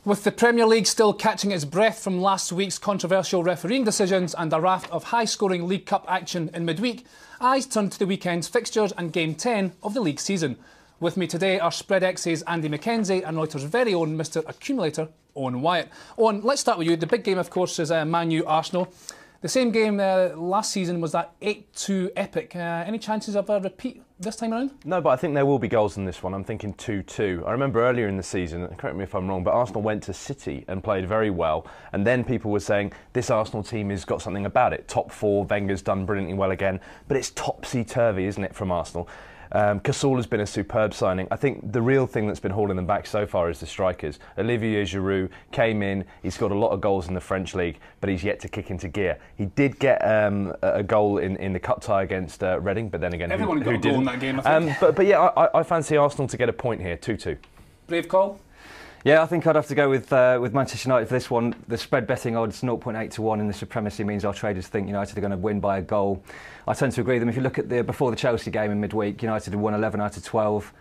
With the Premier League still catching its breath from last week's controversial refereeing decisions and a raft of high-scoring League Cup action in midweek, eyes turn to the weekend's fixtures and Game 10 of the league season. With me today are SpreadX's Andy McKenzie and Reuters' very own Mr Accumulator, Owen Wyatt. Owen, let's start with you. The big game, of course, is Man U-Arsenal. The same game last season was that 8-2 epic. Any chances of a repeat this time around? No, but I think there will be goals in this one. I'm thinking 2-2. I remember earlier in the season, correct me if I'm wrong, but Arsenal went to City and played very well. And then people were saying, this Arsenal team has got something about it. Top four, Wenger's done brilliantly well again. But it's topsy-turvy, isn't it, from Arsenal? Cazorla has been a superb signing. I think the real thing that's been holding them back so far is the strikers. Olivier Giroud came in, he's got a lot of goals in the French league, but he's yet to kick into gear. He did get a goal in the cup tie against Reading, but then again, everyone got a goal in that game, I think. But yeah, I fancy Arsenal to get a point here, 2-2. Brave call? Yeah, I think I'd have to go with Manchester United for this one. The spread betting odds 0.8 to 1 in the supremacy means our traders think United are going to win by a goal. I tend to agree with them. If you look at before the Chelsea game in midweek, United had won 11 out of 12.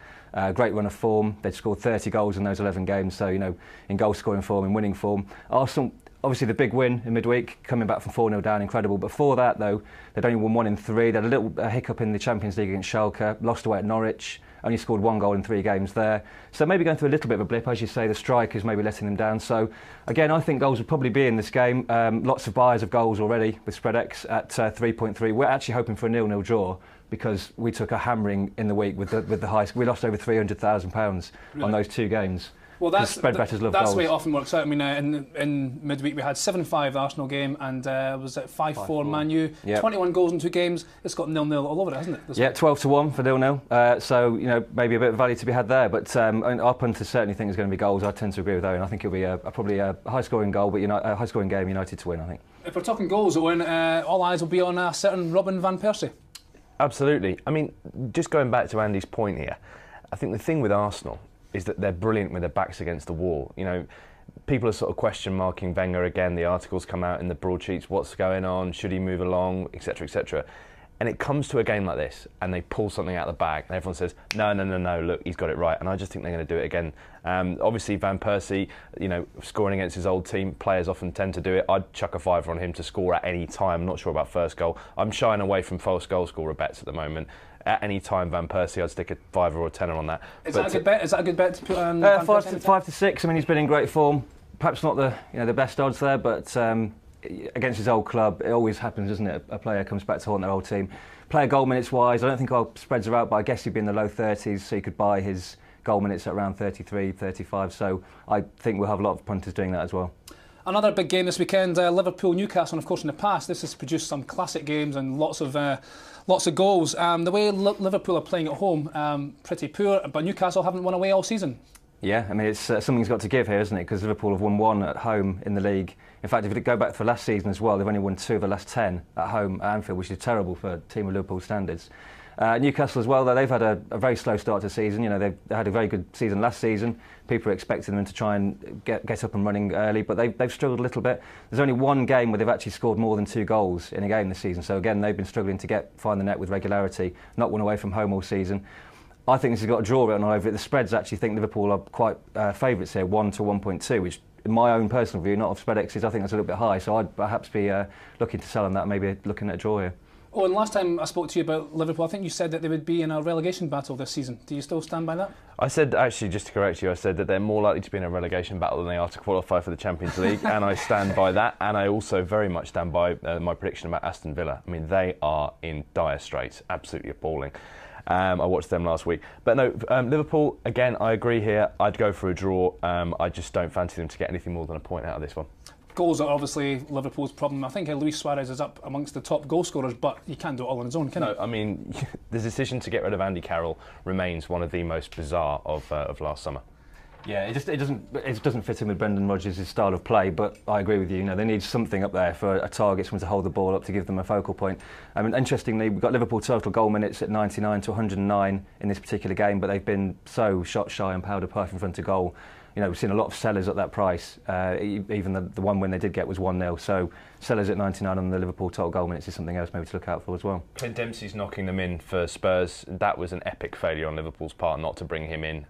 Great run of form. They'd scored 30 goals in those 11 games, so in goal scoring form, in winning form. Arsenal, obviously the big win in midweek, coming back from 4-0 down, incredible. Before that though, they'd only won 1 in 3. They had a little hiccup in the Champions League against Schalke, lost away at Norwich. Only scored 1 goal in 3 games there. So maybe going through a little bit of a blip, as you say, the strike is maybe letting them down. So again, I think goals will probably be in this game. Lots of buyers of goals already with SpreadX at 3.3. We're actually hoping for a 0-0 draw because we took a hammering in the week with the highest. We lost over £300,000 on those 2 games. Well, that's spread bettors love that's goals. the way it often works out. I mean, in midweek we had 7-5 the Arsenal game and was it 5-4 Man U. Yep. 21 goals in 2 games. It's got 0-0 all over it, hasn't it? Yeah, 12 to 1 for 0-0. So maybe a bit of value to be had there. But our punters certainly think there's going to be goals. I tend to agree with Owen. I think it'll be probably a high-scoring goal, but a high-scoring game. United to win, I think. If we're talking goals, Owen, all eyes will be on a certain Robin van Persie. Absolutely. I mean, just going back to Andy's point here, I think the thing with Arsenal is that they're brilliant with their backs against the wall. People are sort of question marking Wenger again. The articles come out in the broadsheets, what's going on, should he move along, etc, etc. And it comes to a game like this and they pull something out of the bag and everyone says, no, look, he's got it right. And I just think they're going to do it again. Obviously Van Persie, scoring against his old team, players often tend to do it. I'd chuck a fiver on him to score at any time. I'm not sure about first goal. I'm shying away from false goal scorer bets at the moment. At any time, Van Persie, I'd stick a fiver or a tenner on that. Is that a good bet? Is that a good bet to put on? 5 to 6. I mean, he's been in great form. Perhaps not the best odds there, but against his old club, it always happens, doesn't it? A player comes back to haunt their old team. Player goal minutes wise, I don't think our spreads are out, but I guess he'd be in the low 30s, so you could buy his goal minutes at around 33, 35. So I think we'll have a lot of punters doing that as well. Another big game this weekend, Liverpool-Newcastle, and of course in the past this has produced some classic games and lots of goals. The way Liverpool are playing at home, pretty poor, but Newcastle haven't won away all season. Yeah, I mean, it's something's got to give here, isn't it? Because Liverpool have won 1 at home in the league. In fact, if you go back for last season as well, they've only won 2 of the last 10 at home at Anfield, which is terrible for a team of Liverpool standards. Newcastle as well, though, they've had a very slow start to the season. They had a very good season last season. People are expecting them to try and get up and running early, but they've struggled a little bit. There's only 1 game where they've actually scored more than 2 goals in a game this season. So again, they've been struggling to find the net with regularity, not won away from home all season. I think this has got a draw written all over it. The spreads actually think Liverpool are quite favourites here, 1 to 1.2, which in my own personal view, not of SpreadX's, I think that's a little bit high. So I'd perhaps be looking to sell on that, maybe looking at a draw here. Oh, and last time I spoke to you about Liverpool, I think you said that they would be in a relegation battle this season. Do you still stand by that? I said, actually, just to correct you, I said that they're more likely to be in a relegation battle than they are to qualify for the Champions League, and I stand by that. And I also very much stand by my prediction about Aston Villa. I mean, they are in dire straits, absolutely appalling. I watched them last week. But no, Liverpool, again, I agree here. I'd go for a draw. I just don't fancy them to get anything more than a point out of this one. Goals are obviously Liverpool's problem. I think Luis Suarez is up amongst the top goal scorers, but he can't do it all on his own, can he? No, I mean, the decision to get rid of Andy Carroll remains one of the most bizarre of last summer. Yeah, it doesn't fit in with Brendan Rodgers' style of play, but I agree with you. They need something up there for a target, someone to hold the ball up to give them a focal point. I mean, interestingly, we've got Liverpool total goal minutes at 99 to 109 in this particular game, but they've been so shot shy and powder puff in front of goal. we've seen a lot of sellers at that price. Even the one win they did get was 1-0. So sellers at 99 on the Liverpool total goal minutes is something else maybe to look out for as well. Clint Dempsey's knocking them in for Spurs. That was an epic failure on Liverpool's part not to bring him in.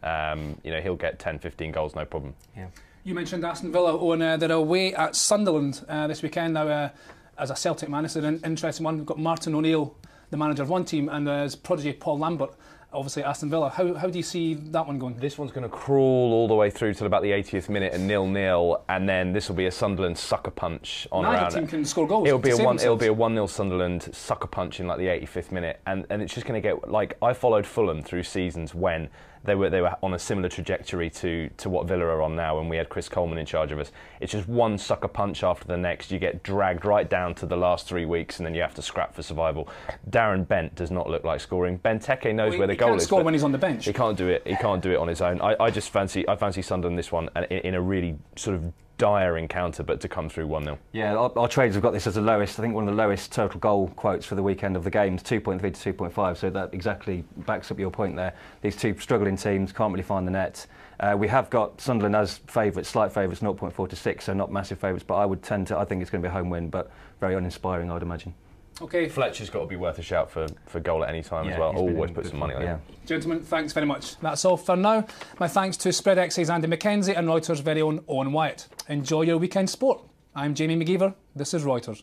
He'll get 10, 15 goals, no problem. Yeah. You mentioned Aston Villa, Owen. They're away at Sunderland this weekend. Now, as a Celtic man, it's an interesting one. We've got Martin O'Neill, the manager of one team, and his prodigy Paul Lambert, obviously Aston Villa. How do you see that one going? This one's going to crawl all the way through till about the 80th minute and 0-0, and then this will be a Sunderland sucker punch on around. Neither team can score goals. It'll be a 1-0 Sunderland sucker punch in like the 85th minute, and it's just going to get like I followed Fulham through seasons when they were on a similar trajectory to what Villa are on now, and we had Chris Coleman in charge of us. It's just one sucker punch after the next. You get dragged right down to the last 3 weeks, and then you have to scrap for survival. Darren Bent does not look like scoring. Benteke knows where the goal is. He can't score when he's on the bench. He can't do it. He can't do it on his own. I fancy Sunderland this one in a really sort of dire encounter, but to come through 1-0. Yeah, our traders have got this as the lowest, I think one of the lowest total goal quotes for the weekend of the games, 2.3 to 2.5, so that exactly backs up your point there. These two struggling teams can't really find the net. We have got Sunderland as favourites, slight favourites, 0.4 to 6, so not massive favourites, but I think it's going to be a home win, but very uninspiring, I'd imagine. Okay, Fletcher's got to be worth a shout for goal at any time as well. Always put some money on it. Gentlemen, thanks very much. That's all for now. My thanks to SpreadX's Andy McKenzie and Reuters' very own Owen Wyatt. Enjoy your weekend sport. I'm Jamie McGeever. This is Reuters.